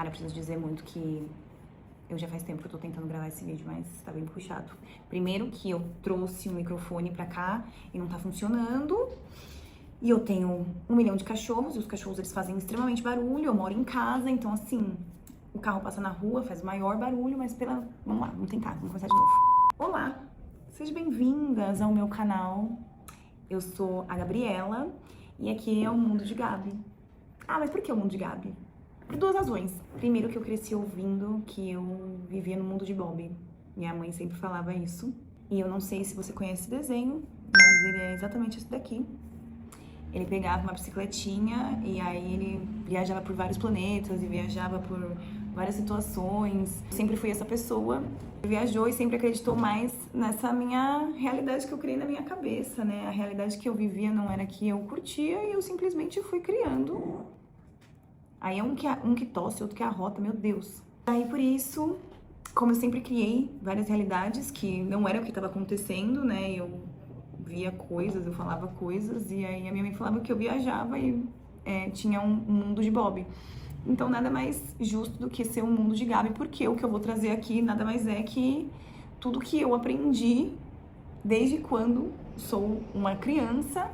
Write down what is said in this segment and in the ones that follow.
Cara, preciso dizer muito que eu já faz tempo que eu tô tentando gravar esse vídeo, mas tá bem puxado. Primeiro que eu trouxe um microfone pra cá e não tá funcionando. E eu tenho 1 milhão de cachorros, e os cachorros eles fazem extremamente barulho, eu moro em casa, então assim, o carro passa na rua, faz maior barulho, mas pela... Vamos lá, vamos tentar, vamos começar de novo. Olá, sejam bem-vindas ao meu canal. Eu sou a Gabriela e aqui é o Mundo de Gabi. Ah, mas por que o Mundo de Gabi? Por 2 razões. Primeiro que eu cresci ouvindo que eu vivia no mundo de Bob. Minha mãe sempre falava isso. E eu não sei se você conhece esse desenho, mas ele é exatamente esse daqui. Ele pegava uma bicicletinha e aí ele viajava por vários planetas e viajava por várias situações. Sempre fui essa pessoa que viajou e sempre acreditou mais nessa minha realidade que eu criei na minha cabeça, né? A realidade que eu vivia não era que eu curtia e eu simplesmente fui criando. Aí é um que tosse, outro que arrota, meu Deus. Aí por isso, como eu sempre criei várias realidades que não era o que estava acontecendo, né? Eu via coisas, eu falava coisas, e aí a minha mãe falava que eu viajava e tinha um mundo de Bob. Então nada mais justo do que ser um mundo de Gabi, porque o que eu vou trazer aqui nada mais é que tudo que eu aprendi desde quando sou uma criança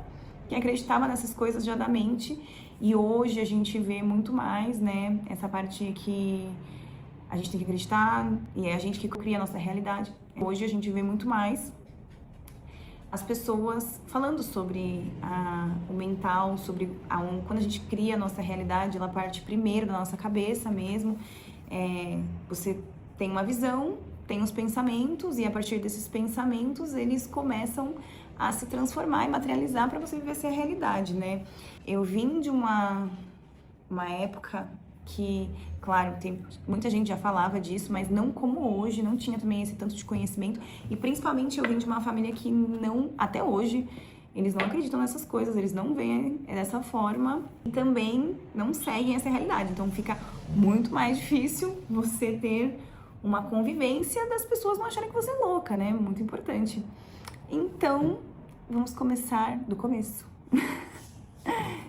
que acreditava nessas coisas já da mente. E hoje a gente vê muito mais, né, essa parte que a gente tem que acreditar e é a gente que cria a nossa realidade. Hoje a gente vê muito mais as pessoas falando sobre o mental, sobre quando a gente cria a nossa realidade, ela parte primeiro da nossa cabeça mesmo. Você tem uma visão, tem os pensamentos e a partir desses pensamentos eles começam a se transformar e materializar para você viver essa realidade, né? Eu vim de uma época que, claro, muita gente já falava disso, mas não como hoje, não tinha também esse tanto de conhecimento. E principalmente eu vim de uma família que não, até hoje, eles não acreditam nessas coisas, eles não veem dessa forma e também não seguem essa realidade. Então fica muito mais difícil você ter uma convivência das pessoas não acharem que você é louca, né? Muito importante. Então, vamos começar do começo.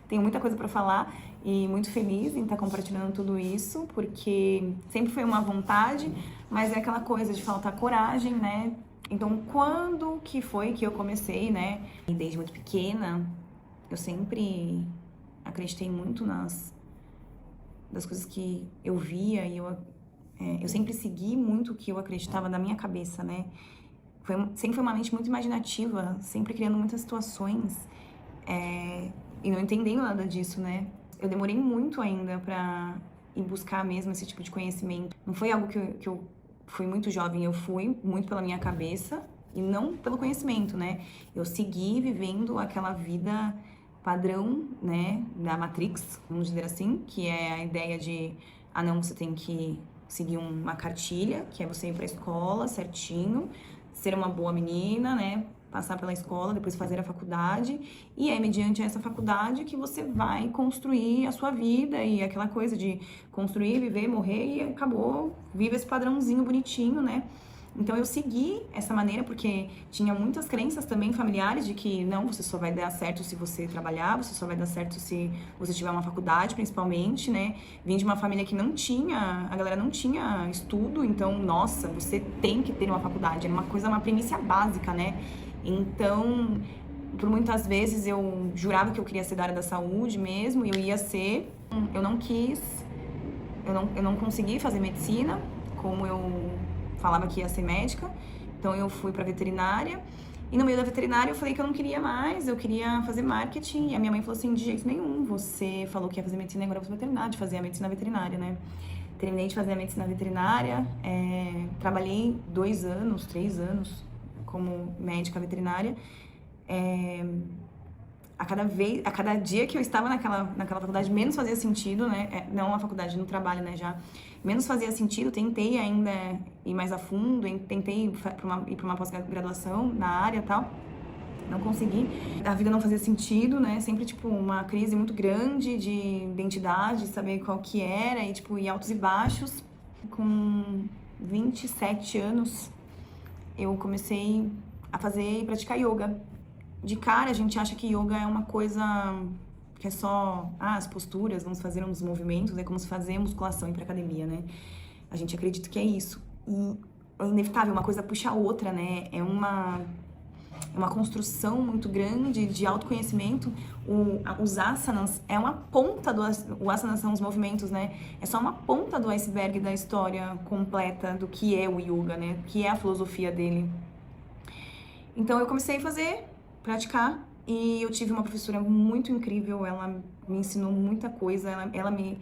Tenho muita coisa para falar e muito feliz em estar compartilhando tudo isso, porque sempre foi uma vontade, mas é aquela coisa de faltar coragem, né? Então, quando que foi que eu comecei, né? E desde muito pequena, eu sempre acreditei muito das coisas que eu via e eu sempre segui muito o que eu acreditava na minha cabeça, né? Sempre foi uma mente muito imaginativa, sempre criando muitas situações e não entendendo nada disso, né? Eu demorei muito ainda pra ir buscar mesmo esse tipo de conhecimento. Não foi algo que eu fui muito jovem, eu fui muito pela minha cabeça e não pelo conhecimento, né? Eu segui vivendo aquela vida padrão, né, da Matrix, vamos dizer assim, que é a ideia de, não, você tem que seguir uma cartilha, que é você ir pra escola certinho, ser uma boa menina, né? Passar pela escola, depois fazer a faculdade, e é mediante essa faculdade que você vai construir a sua vida, e aquela coisa de construir, viver, morrer, e acabou, vive esse padrãozinho bonitinho, né? Então eu segui essa maneira porque tinha muitas crenças também familiares de que não, você só vai dar certo se você trabalhar, você só vai dar certo se você tiver uma faculdade, principalmente, né? Vim de uma família que a galera não tinha estudo, então, nossa, você tem que ter uma faculdade, era uma primícia básica, né? Então, por muitas vezes eu jurava que eu queria ser da área da saúde mesmo, e eu ia ser, eu não quis, eu não consegui fazer medicina, como eu falava que ia ser médica, então eu fui pra veterinária, e no meio da veterinária eu falei que eu não queria mais, eu queria fazer marketing, e a minha mãe falou assim, de jeito nenhum, você falou que ia fazer medicina e agora você vai terminar de fazer a medicina veterinária, né? Terminei de fazer a medicina veterinária, trabalhei 2 anos, 3 anos como médica veterinária, a cada dia que eu estava naquela faculdade, menos fazia sentido, né? Não a faculdade, no trabalho, né? Já menos fazia sentido. Tentei ainda ir mais a fundo, tentei ir para uma pós-graduação na área e tal. Não consegui. A vida não fazia sentido, né? Sempre, tipo, uma crise muito grande de identidade, de saber qual que era, e altos e baixos. Com 27 anos, eu comecei a fazer e praticar yoga. De cara, a gente acha que yoga é uma coisa que é só as posturas, vamos fazer uns movimentos, é como se fazer musculação e ir pra academia, né? A gente acredita que é isso. E é inevitável, uma coisa puxa a outra, né? É uma construção muito grande de autoconhecimento. Os asanas é uma ponta o asanas são os movimentos, né? É só uma ponta do iceberg da história completa do que é o yoga, né? Que é a filosofia dele. Então eu comecei a praticar, e eu tive uma professora muito incrível. Ela me ensinou muita coisa, ela me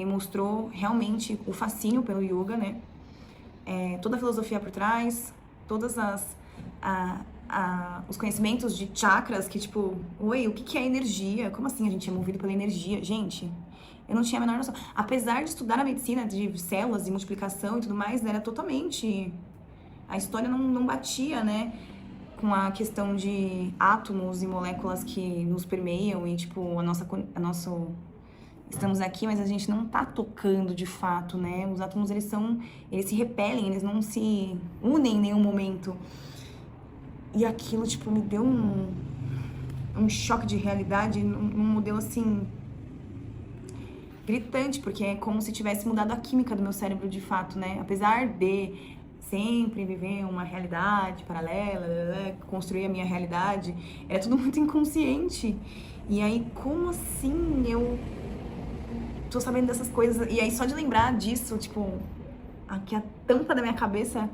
mostrou realmente o fascínio pelo yoga, né? Toda a filosofia por trás, todas os conhecimentos de chakras, que tipo, o que é energia? Como assim a gente é movido pela energia? Gente, eu não tinha a menor noção. Apesar de estudar a medicina de células e multiplicação e tudo mais, era totalmente... A história não batia, né? Com a questão de átomos e moléculas que nos permeiam e, tipo, estamos aqui, mas a gente não tá tocando de fato, né? Os átomos, eles se repelem, eles não se unem em nenhum momento. E aquilo, tipo, me deu um choque de realidade, num modelo, assim, gritante, porque é como se tivesse mudado a química do meu cérebro de fato, né? Apesar de sempre viver uma realidade paralela, construir a minha realidade, era tudo muito inconsciente. E aí, como assim eu tô sabendo dessas coisas? E aí, só de lembrar disso, tipo, aqui a tampa da minha cabeça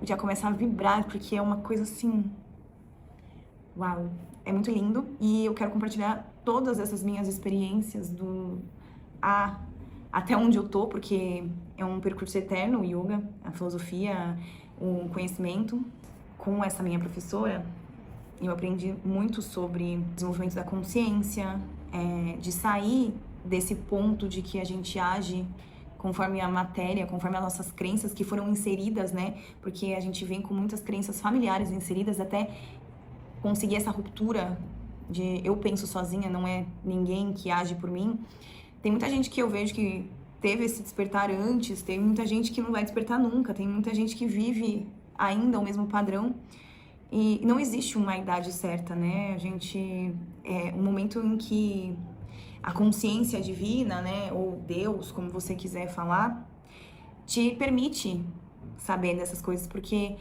já começa a vibrar, porque é uma coisa assim... Uau! É muito lindo, e eu quero compartilhar todas essas minhas experiências até onde eu tô, porque é um percurso eterno, o yoga, a filosofia, o conhecimento. Com essa minha professora, eu aprendi muito sobre desenvolvimento da consciência, de sair desse ponto de que a gente age conforme a matéria, conforme as nossas crenças que foram inseridas, né? Porque a gente vem com muitas crenças familiares inseridas, até conseguir essa ruptura de eu penso sozinha, não é ninguém que age por mim. Tem muita gente que eu vejo que teve esse despertar antes, tem muita gente que não vai despertar nunca, tem muita gente que vive ainda o mesmo padrão. E não existe uma idade certa, né? A gente... um momento em que a consciência divina, né? Ou Deus, como você quiser falar, te permite saber dessas coisas, porque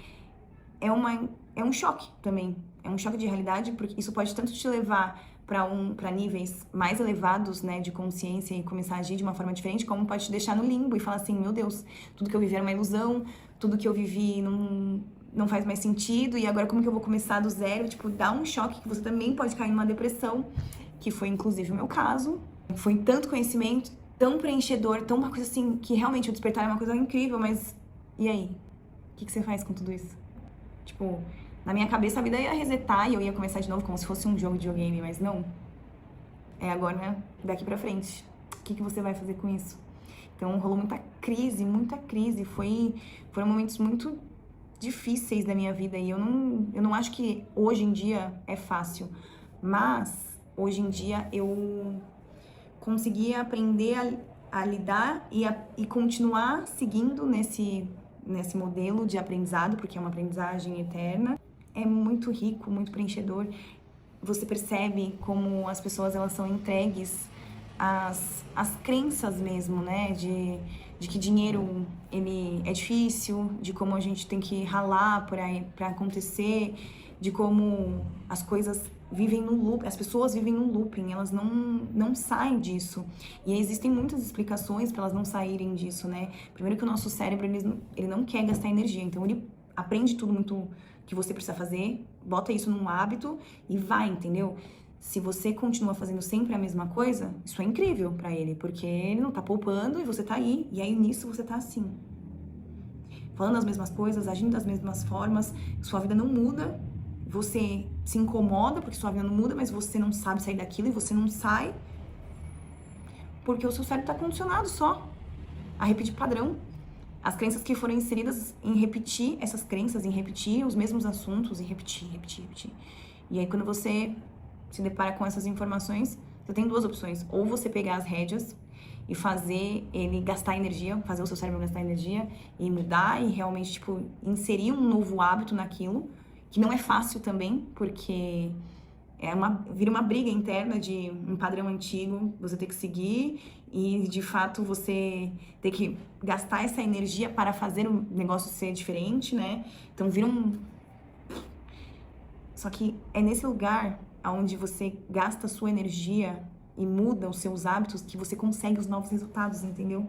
é um choque também. É um choque de realidade, porque isso pode tanto te levar para níveis mais elevados, né, de consciência e começar a agir de uma forma diferente, como pode te deixar no limbo e falar assim, meu Deus, tudo que eu vivi era uma ilusão, tudo que eu vivi não faz mais sentido, e agora como que eu vou começar do zero? Tipo, dá um choque que você também pode cair numa depressão, que foi inclusive o meu caso. Foi tanto conhecimento, tão preenchedor, tão uma coisa assim, que realmente o despertar é uma coisa incrível, mas e aí? O que você faz com tudo isso? Tipo, na minha cabeça a vida ia resetar e eu ia começar de novo como se fosse um jogo de videogame, mas não. É agora, né? Daqui pra frente. O que você vai fazer com isso? Então rolou muita crise, muita crise. Foram momentos muito difíceis da minha vida e eu não acho que hoje em dia é fácil. Mas hoje em dia eu consegui aprender a lidar e continuar seguindo nesse modelo de aprendizado, porque é uma aprendizagem eterna. É muito rico, muito preenchedor. Você percebe como as pessoas, elas são entregues às crenças mesmo, né? De que dinheiro, ele é difícil, de como a gente tem que ralar pra acontecer, de como as coisas vivem no loop, as pessoas vivem num looping, elas não saem disso. E existem muitas explicações para elas não saírem disso, né? Primeiro que o nosso cérebro, ele não quer gastar energia, então ele aprende tudo muito que você precisa fazer, bota isso num hábito e vai, entendeu? Se você continua fazendo sempre a mesma coisa, isso é incrível pra ele, porque ele não tá poupando e você tá aí, e aí nisso você tá assim. Falando as mesmas coisas, agindo das mesmas formas, sua vida não muda, você se incomoda porque sua vida não muda, mas você não sabe sair daquilo e você não sai porque o seu cérebro tá condicionado só a repetir padrão. As crenças que foram inseridas em repetir essas crenças, em repetir os mesmos assuntos, em repetir. E aí quando você se depara com essas informações, você tem duas opções. Ou você pegar as rédeas e fazer ele gastar energia, fazer o seu cérebro gastar energia e mudar e realmente, tipo, inserir um novo hábito naquilo, que não é fácil também, porque Vira uma briga interna de um padrão antigo, você ter que seguir e, de fato, você ter que gastar essa energia para fazer o negócio ser diferente, né? Então, vira um... Só que é nesse lugar onde você gasta a sua energia e muda os seus hábitos que você consegue os novos resultados, entendeu?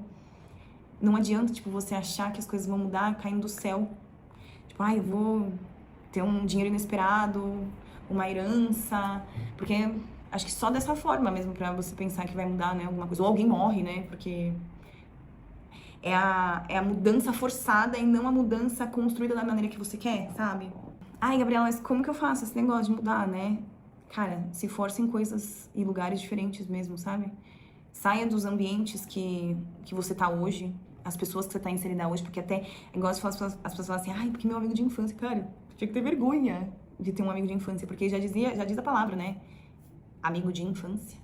Não adianta, tipo, você achar que as coisas vão mudar caindo do céu. Tipo, eu vou ter um dinheiro inesperado, uma herança, porque acho que só dessa forma mesmo pra você pensar que vai mudar, né, alguma coisa. Ou alguém morre, né, porque é a mudança forçada e não a mudança construída da maneira que você quer, sabe? Gabriela, mas como que eu faço esse negócio de mudar, né? Cara, se force em coisas e lugares diferentes mesmo, sabe? Saia dos ambientes que você tá hoje, as pessoas que você tá inserida hoje, porque até, igual as pessoas falam assim, porque meu amigo de infância, cara, tinha que ter vergonha de ter um amigo de infância, porque já diz a palavra, né? Amigo de infância.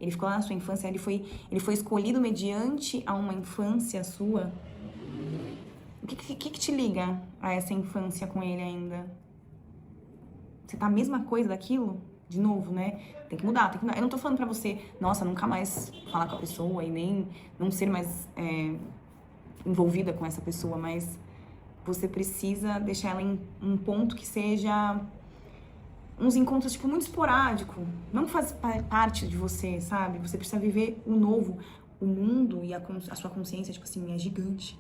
Ele ficou lá na sua infância, ele foi escolhido mediante a uma infância sua. O que te liga a essa infância com ele ainda? Você tá a mesma coisa daquilo? De novo, né? Tem que mudar, tem que mudar. Eu não tô falando pra você, nossa, nunca mais falar com a pessoa e nem não ser mais envolvida com essa pessoa, mas você precisa deixar ela em um ponto que seja uns encontros, tipo, muito esporádico. Não faz parte de você, sabe? Você precisa viver o novo. O mundo e a sua consciência, tipo assim, é gigante.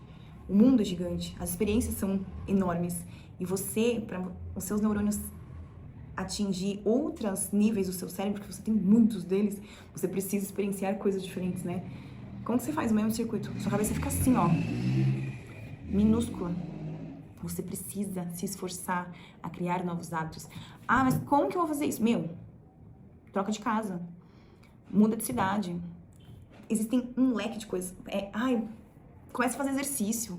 O mundo é gigante. As experiências são enormes. E você, para os seus neurônios atingir outros níveis do seu cérebro, porque você tem muitos deles, você precisa experienciar coisas diferentes, né? Como que você faz o mesmo circuito? Sua cabeça fica assim, ó, minúscula. Você precisa se esforçar a criar novos hábitos. Mas como que eu vou fazer isso? Troca de casa. Muda de cidade. Existem um leque de coisas. Comece a fazer exercício.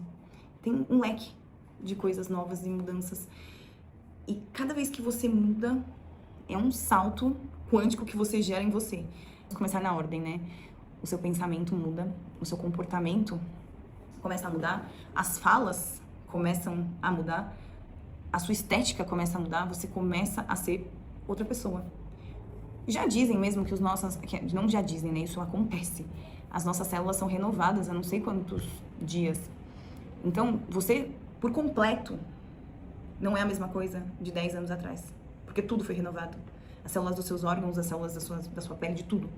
Tem um leque de coisas novas e mudanças. E cada vez que você muda, é um salto quântico que você gera em você. Vamos começar na ordem, né? O seu pensamento muda, o seu comportamento começa a mudar, as falas começam a mudar, a sua estética começa a mudar, você começa a ser outra pessoa. Já dizem mesmo que não já dizem, né? Isso acontece. As nossas células são renovadas há não sei quantos dias. Então, você, por completo, não é a mesma coisa de 10 anos atrás. Porque tudo foi renovado. As células dos seus órgãos, as células da sua pele, de tudo.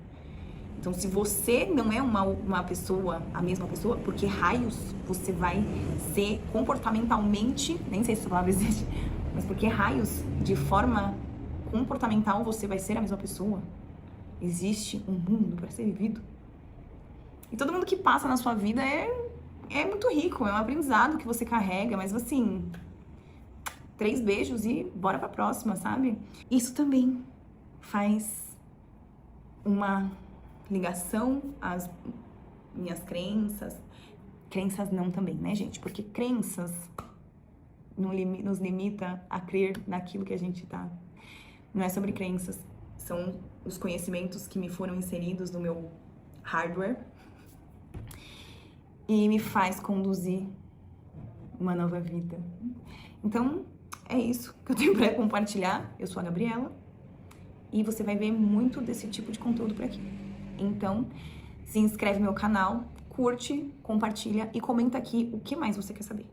Então, se você não é uma pessoa, a mesma pessoa, porque raios você vai ser comportamentalmente, nem sei se essa palavra existe, mas porque raios, de forma comportamental, você vai ser a mesma pessoa. Existe um mundo para ser vivido. E todo mundo que passa na sua vida é muito rico, é um aprendizado que você carrega, mas assim, 3 beijos e bora pra próxima, sabe? Isso também faz uma ligação às minhas crenças. Crenças não também, né, gente? Porque crenças nos limita a crer naquilo que a gente tá. Não é sobre crenças, são os conhecimentos que me foram inseridos no meu hardware e me faz conduzir uma nova vida. Então, é isso que eu tenho pra compartilhar. Eu sou a Gabriela e você vai ver muito desse tipo de conteúdo por aqui. Então, se inscreve no meu canal, curte, compartilha e comenta aqui o que mais você quer saber.